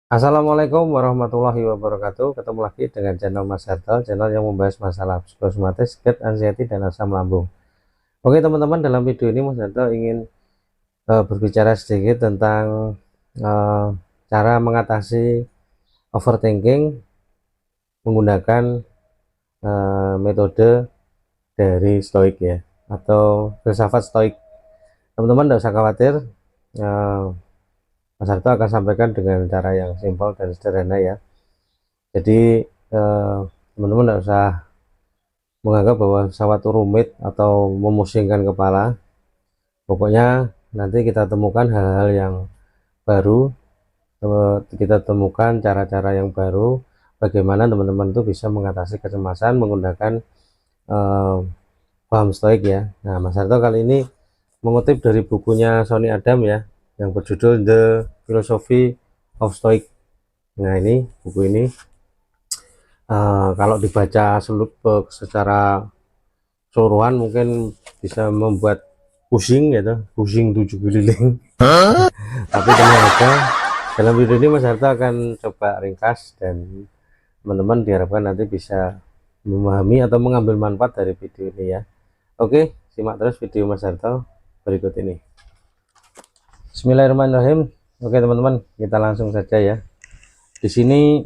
Assalamualaikum warahmatullahi wabarakatuh. Ketemu lagi dengan channel Mas Harto, channel yang membahas masalah psikosomatis, GERD, anxiety, dan asam lambung. Oke teman-teman, dalam video ini Mas Harto ingin berbicara sedikit tentang eh, cara mengatasi overthinking menggunakan metode dari stoik ya, atau filsafat stoik. Teman-teman tidak usah khawatir, eh, Mas Harto akan sampaikan dengan cara yang simpel dan sederhana ya. Jadi teman-teman tidak usah menganggap bahwa sesuatu rumit atau memusingkan kepala. Pokoknya nanti kita temukan hal-hal yang baru, kita temukan cara-cara yang baru, bagaimana teman-teman itu bisa mengatasi kecemasan menggunakan eh, paham stoik ya. Nah, Mas Harto kali ini mengutip dari bukunya Sony Adam ya, yang berjudul The Philosophy of Stoic. Nah, ini buku ini kalau dibaca secara keseluruhan mungkin bisa membuat pusing gitu, pusing tujuh keliling. Tapi ternyata dalam video ini Mas Harto akan coba ringkas, dan teman-teman diharapkan nanti bisa memahami atau mengambil manfaat dari video ini ya. Oke, simak terus video Mas Harto berikut ini. Bismillahirrahmanirrahim. Oke teman-teman, kita langsung saja ya. Di sini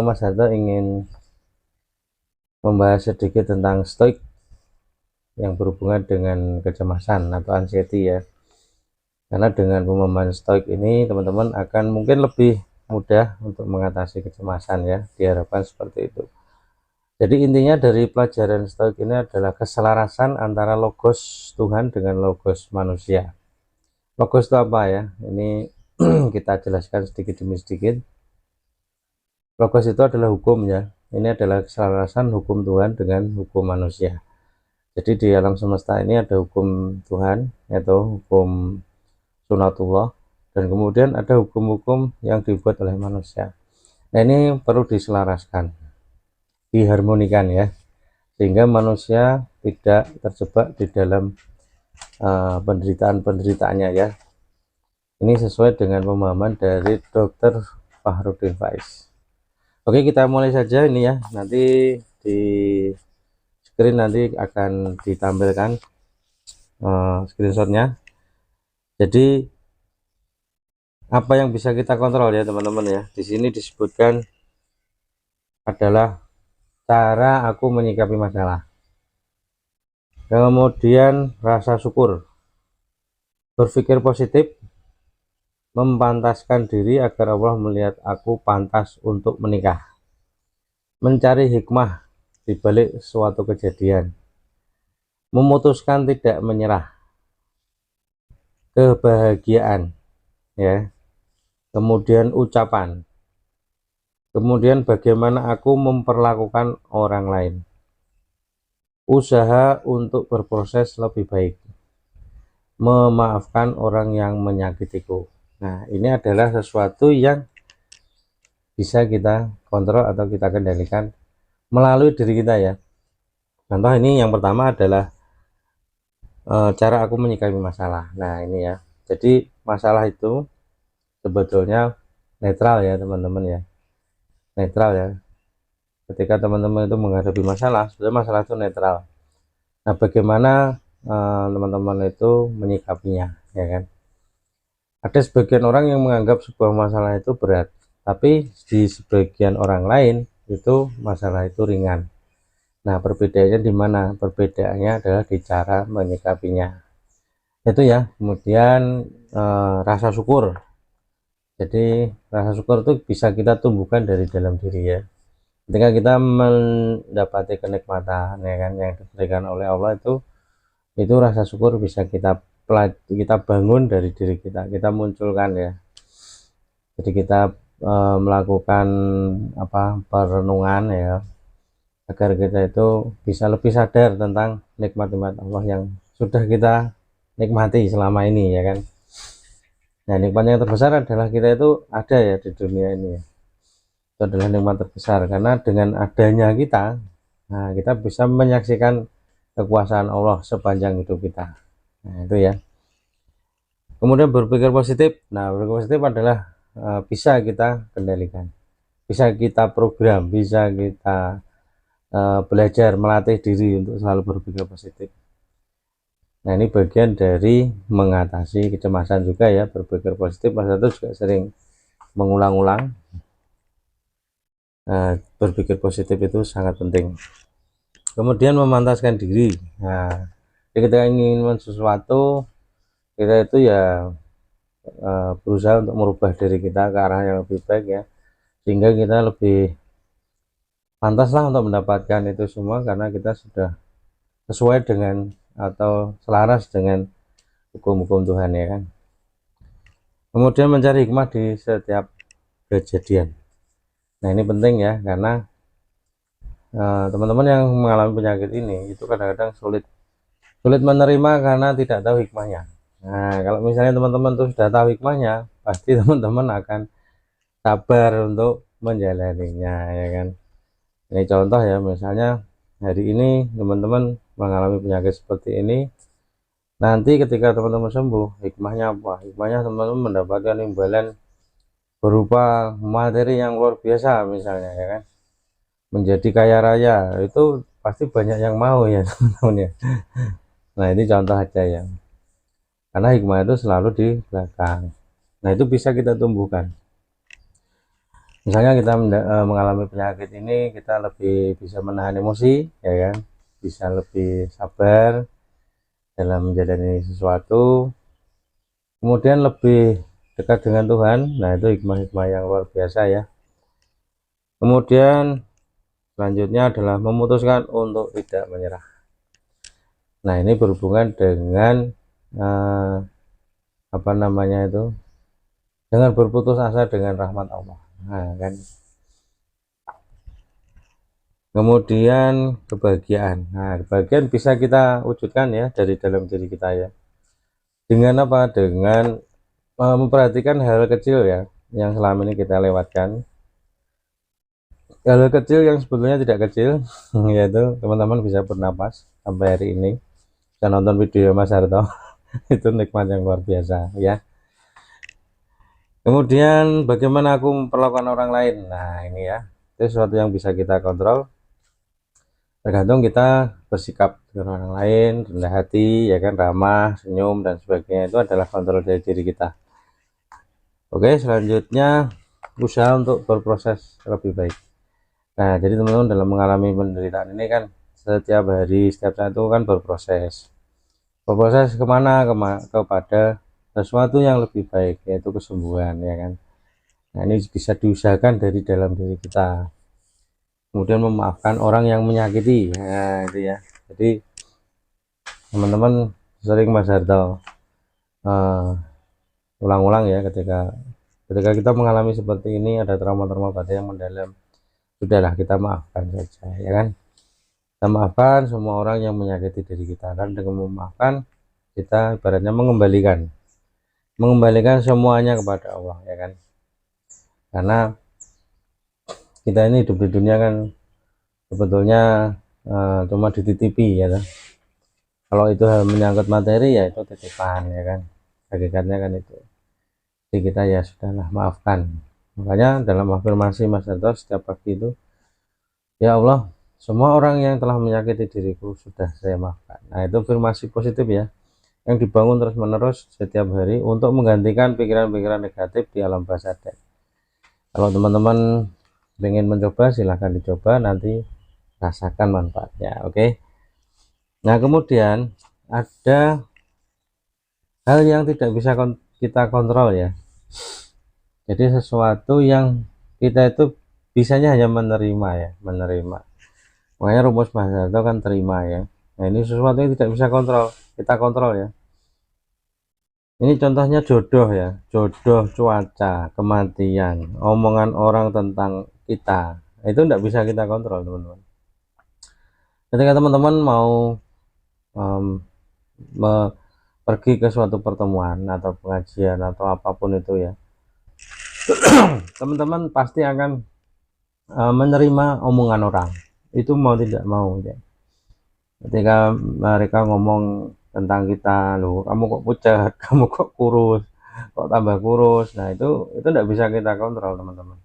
Mas Harto ingin membahas sedikit tentang stoik yang berhubungan dengan kecemasan atau anxiety ya. Karena dengan pemahaman stoik ini teman-teman akan mungkin lebih mudah untuk mengatasi kecemasan ya, diharapkan seperti itu. Jadi intinya dari pelajaran stoik ini adalah keselarasan antara logos Tuhan dengan logos manusia. Logos itu apa ya? Ini kita jelaskan sedikit demi sedikit. Logos itu adalah hukum ya. Ini adalah keselarasan hukum Tuhan dengan hukum manusia. Jadi di alam semesta ini ada hukum Tuhan, yaitu hukum sunatullah, dan kemudian ada hukum-hukum yang dibuat oleh manusia. Nah, ini perlu diselaraskan, diharmonikan ya, sehingga manusia tidak terjebak di dalam penderitaan-penderitaannya ya. Ini sesuai dengan pemahaman dari Dr. Fahruddin Faiz. Oke, kita mulai saja ini ya. Nanti di screen nanti akan ditampilkan screenshotnya. Jadi apa yang bisa kita kontrol ya teman-teman ya. Di sini disebutkan adalah cara aku menyikapi masalah. Kemudian rasa syukur, berpikir positif, mempantaskan diri agar Allah melihat aku pantas untuk menikah, mencari hikmah di balik suatu kejadian, memutuskan tidak menyerah, kebahagiaan ya, kemudian ucapan, kemudian bagaimana aku memperlakukan orang lain, usaha untuk berproses lebih baik, memaafkan orang yang menyakitiku. Nah, ini adalah sesuatu yang bisa kita kontrol atau kita kendalikan melalui diri kita ya. Contoh ini yang pertama adalah cara aku menyikapi masalah. Nah, ini ya. Jadi masalah itu sebetulnya netral ya teman-teman ya. Netral ya. Ketika teman-teman itu menghadapi masalah, sebenarnya masalah itu netral. Nah, bagaimana teman-teman itu menyikapinya ya kan? Ada sebagian orang yang menganggap sebuah masalah itu berat, tapi di sebagian orang lain itu masalah itu ringan. Nah, perbedaannya di mana? Perbedaannya adalah di cara menyikapinya. Itu ya. Kemudian rasa syukur. Jadi rasa syukur itu bisa kita tumbuhkan dari dalam diri ya. Ketika kita mendapati kenikmatan ya kan yang diberikan oleh Allah, itu rasa syukur bisa kita bangun dari diri kita, kita munculkan ya. Jadi kita melakukan perenungan ya, agar kita itu bisa lebih sadar tentang nikmat-nikmat Allah yang sudah kita nikmati selama ini ya kan. Nah, nikmat yang terbesar adalah kita itu ada ya di dunia ini ya. Itu adalah nikmat terbesar, karena dengan adanya kita, nah kita bisa menyaksikan kekuasaan Allah sepanjang hidup kita. Nah, itu ya. Kemudian berpikir positif. Nah, berpikir positif adalah bisa kita kendalikan, bisa kita program, bisa kita belajar melatih diri untuk selalu berpikir positif. Nah, ini bagian dari mengatasi kecemasan juga ya, berpikir positif. Mas Darto juga sering mengulang-ulang. Berpikir positif itu sangat penting. Kemudian memantaskan diri. Nah, ketika ingin sesuatu, kita itu ya berusaha untuk merubah diri kita ke arah yang lebih baik ya, sehingga kita lebih pantaslah untuk mendapatkan itu semua karena kita sudah sesuai dengan atau selaras dengan hukum-hukum Tuhan ya kan. Kemudian mencari hikmah di setiap kejadian. Nah, ini penting ya, karena teman-teman yang mengalami penyakit ini itu kadang-kadang sulit menerima karena tidak tahu hikmahnya. Nah, kalau misalnya teman-teman tuh sudah tahu hikmahnya, pasti teman-teman akan sabar untuk menjalaninya ya kan. Ini contoh ya, misalnya hari ini teman-teman mengalami penyakit seperti ini, nanti ketika teman-teman sembuh, hikmahnya apa? Hikmahnya teman-teman mendapatkan imbalan berupa materi yang luar biasa misalnya ya kan, menjadi kaya raya, itu pasti banyak yang mau ya teman-teman ya. Nah, ini contoh aja ya, karena hikmah itu selalu di belakang. Nah, itu bisa kita tumbuhkan. Misalnya kita mengalami penyakit ini, kita lebih bisa menahan emosi ya kan, bisa lebih sabar dalam menjalani sesuatu, kemudian lebih dekat dengan Tuhan. Nah, itu hikmah-hikmah yang luar biasa ya. Kemudian selanjutnya adalah memutuskan untuk tidak menyerah. Nah, ini berhubungan dengan apa namanya itu, dengan berputus asa dengan rahmat Allah. Nah, kan. Kemudian kebahagiaan. Nah, kebahagiaan bisa kita wujudkan ya dari dalam diri kita ya. Dengan apa? Dengan memperhatikan hal kecil ya yang selama ini kita lewatkan. Hal kecil yang sebetulnya tidak kecil, yaitu teman-teman bisa bernapas sampai hari ini. Bisa nonton video Mas Harto. Itu nikmat yang luar biasa ya. Kemudian bagaimana aku memperlakukan orang lain. Nah, ini ya, itu sesuatu yang bisa kita kontrol, tergantung kita bersikap dengan orang lain, rendah hati ya kan, ramah, senyum dan sebagainya. Itu adalah kontrol dari diri kita. Oke, selanjutnya usaha untuk berproses lebih baik. Nah, jadi teman-teman dalam mengalami penderitaan ini kan setiap hari, setiap saat itu kan berproses kemana, kepada sesuatu yang lebih baik, yaitu kesembuhan ya kan. Nah, ini bisa diusahakan dari dalam diri kita. Kemudian memaafkan orang yang menyakiti. Nah, itu ya, jadi teman-teman sering Mas Harto ulang-ulang ya, ketika kita mengalami seperti ini, ada trauma-trauma batin yang mendalam, sudahlah kita maafkan saja ya kan. Kita maafkan semua orang yang menyakiti diri kita, dan dengan memaafkan kita ibaratnya mengembalikan semuanya kepada Allah ya kan. Karena kita ini hidup di dunia kan sebetulnya cuma dititipi ya kan. Kalau itu hal menyangkut materi ya itu titipan ya kan, hakikatnya kan itu. Jadi kita ya sudahlah maafkan. Makanya dalam afirmasi Mas Darto setiap pagi itu, ya Allah, semua orang yang telah menyakiti diriku sudah saya maafkan. Nah, itu afirmasi positif ya, yang dibangun terus menerus setiap hari untuk menggantikan pikiran-pikiran negatif di alam bawah sadar. Kalau teman-teman ingin mencoba, silahkan dicoba, nanti rasakan manfaatnya. Oke. Nah, kemudian ada hal yang tidak bisa kita kontrol ya. Jadi sesuatu yang kita itu bisanya hanya menerima ya, menerima. Makanya rumus Mas Darto kan terima ya. Nah, ini sesuatu yang tidak bisa kita kontrol ya. Ini contohnya jodoh ya, jodoh, cuaca, kematian, omongan orang tentang kita, itu tidak bisa kita kontrol teman-teman. Ketika teman-teman mau pergi ke suatu pertemuan atau pengajian atau apapun itu ya, teman-teman pasti akan menerima omongan orang, itu mau tidak mau ya. Ketika mereka ngomong tentang kita, loh kamu kok pucat, kamu kok kurus, kok tambah kurus. Nah itu tidak bisa kita kontrol teman-teman.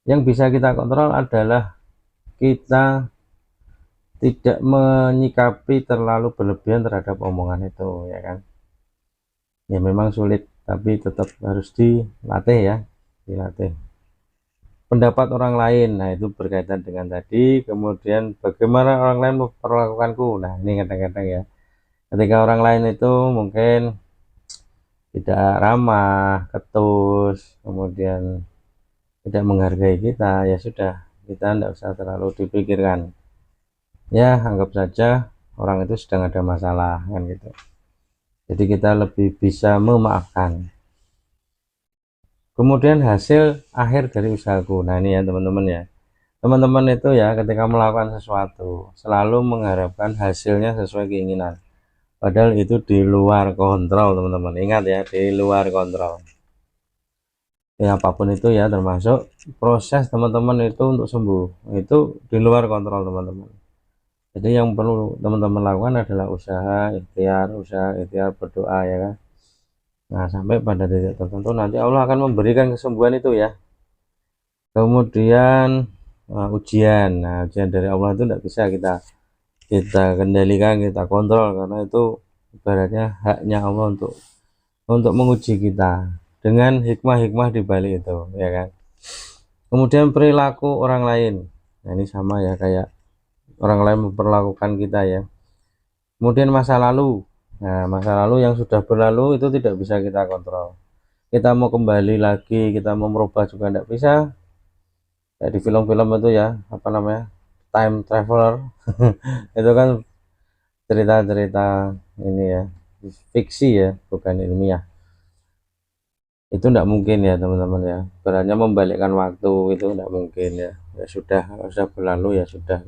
Yang bisa kita kontrol adalah kita tidak menyikapi terlalu berlebihan terhadap omongan itu, ya kan. Ya memang sulit, tapi tetap harus dilatih ya, dilatih. Pendapat orang lain, nah itu berkaitan dengan tadi. Kemudian bagaimana orang lain memperlakukanku, nah ini kadang-kadang ya, ketika orang lain itu mungkin tidak ramah, ketus, kemudian tidak menghargai kita, ya sudah, kita tidak usah terlalu dipikirkan, ya anggap saja orang itu sedang ada masalah kan gitu. Jadi kita lebih bisa memaafkan. Kemudian hasil akhir dari usahaku, nah ini ya teman-teman ya, teman-teman itu ya ketika melakukan sesuatu selalu mengharapkan hasilnya sesuai keinginan, padahal itu di luar kontrol teman-teman. Ingat ya, di luar kontrol ya, apapun itu ya, termasuk proses teman-teman itu untuk sembuh, itu di luar kontrol teman-teman. Jadi yang perlu teman-teman lakukan adalah usaha ikhtiar berdoa ya kan. Nah sampai pada titik tertentu nanti Allah akan memberikan kesembuhan itu ya. Kemudian ujian, nah ujian dari Allah itu tidak bisa kita kendalikan, kita kontrol, karena itu ibaratnya haknya Allah untuk menguji kita dengan hikmah-hikmah di balik itu ya kan. Kemudian perilaku orang lain, nah ini sama ya, kayak orang lain memperlakukan kita ya. Kemudian masa lalu, nah masa lalu yang sudah berlalu itu tidak bisa kita kontrol. Kita mau kembali lagi, kita mau merubah juga tidak bisa. Kayak di film-film itu ya, apa namanya, time traveler itu kan cerita-cerita ini ya, fiksi ya, bukan ilmiah. Itu tidak mungkin ya teman-teman ya, berarti membalikkan waktu itu tidak mungkin ya. Ya sudah berlalu, ya sudah,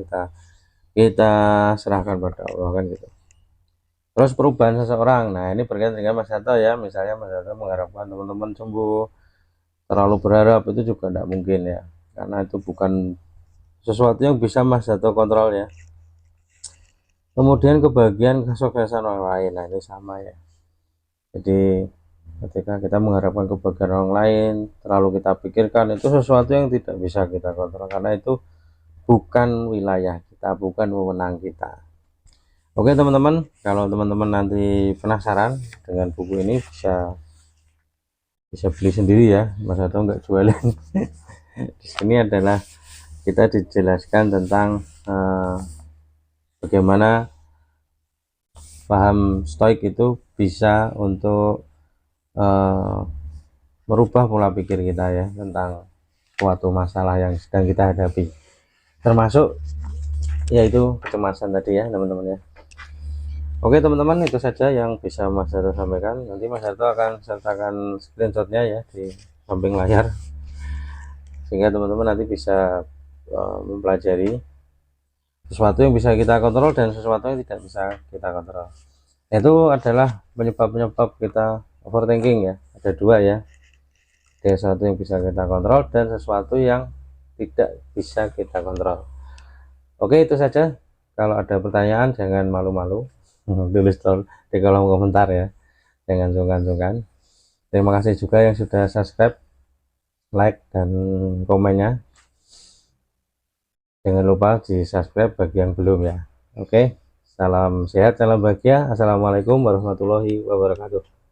kita serahkan pada Allah kan gitu. Terus perubahan seseorang, nah ini berkaitan dengan Mas Hato ya, misalnya Mas Hato mengharapkan teman-teman sembuh, terlalu berharap itu juga tidak mungkin ya, karena itu bukan sesuatu yang bisa Mas Hato kontrol ya. Kemudian kebahagiaan kesuksesan orang lain, nah ini sama ya. Jadi ketika kita mengharapkan kebahagiaan orang lain, terlalu kita pikirkan, itu sesuatu yang tidak bisa kita kontrol, karena itu bukan wilayah kita, bukan wewenang kita. Oke teman-teman, kalau teman-teman nanti penasaran dengan buku ini, bisa beli sendiri ya, Mas Hato nggak jualan. Di sini adalah kita dijelaskan tentang bagaimana paham stoik itu bisa untuk merubah pola pikir kita ya tentang suatu masalah yang sedang kita hadapi, termasuk yaitu kecemasan tadi ya teman-teman ya. Oke teman-teman, itu saja yang bisa Mas Hato sampaikan. Nanti Mas Hato akan sertakan screenshotnya ya di samping layar, sehingga teman-teman nanti bisa mempelajari sesuatu yang bisa kita kontrol dan sesuatu yang tidak bisa kita kontrol. Itu adalah penyebab-penyebab kita overthinking ya, ada dua ya. Ada sesuatu yang bisa kita kontrol dan sesuatu yang tidak bisa kita kontrol. Oke, itu saja. Kalau ada pertanyaan jangan malu-malu, tulis di kolom komentar ya, jangan sungkan-sungkan. Terima kasih juga yang sudah subscribe, like, dan komennya. Jangan lupa di subscribe bagi yang belum ya. Oke, salam sehat, salam bahagia. Assalamualaikum warahmatullahi wabarakatuh.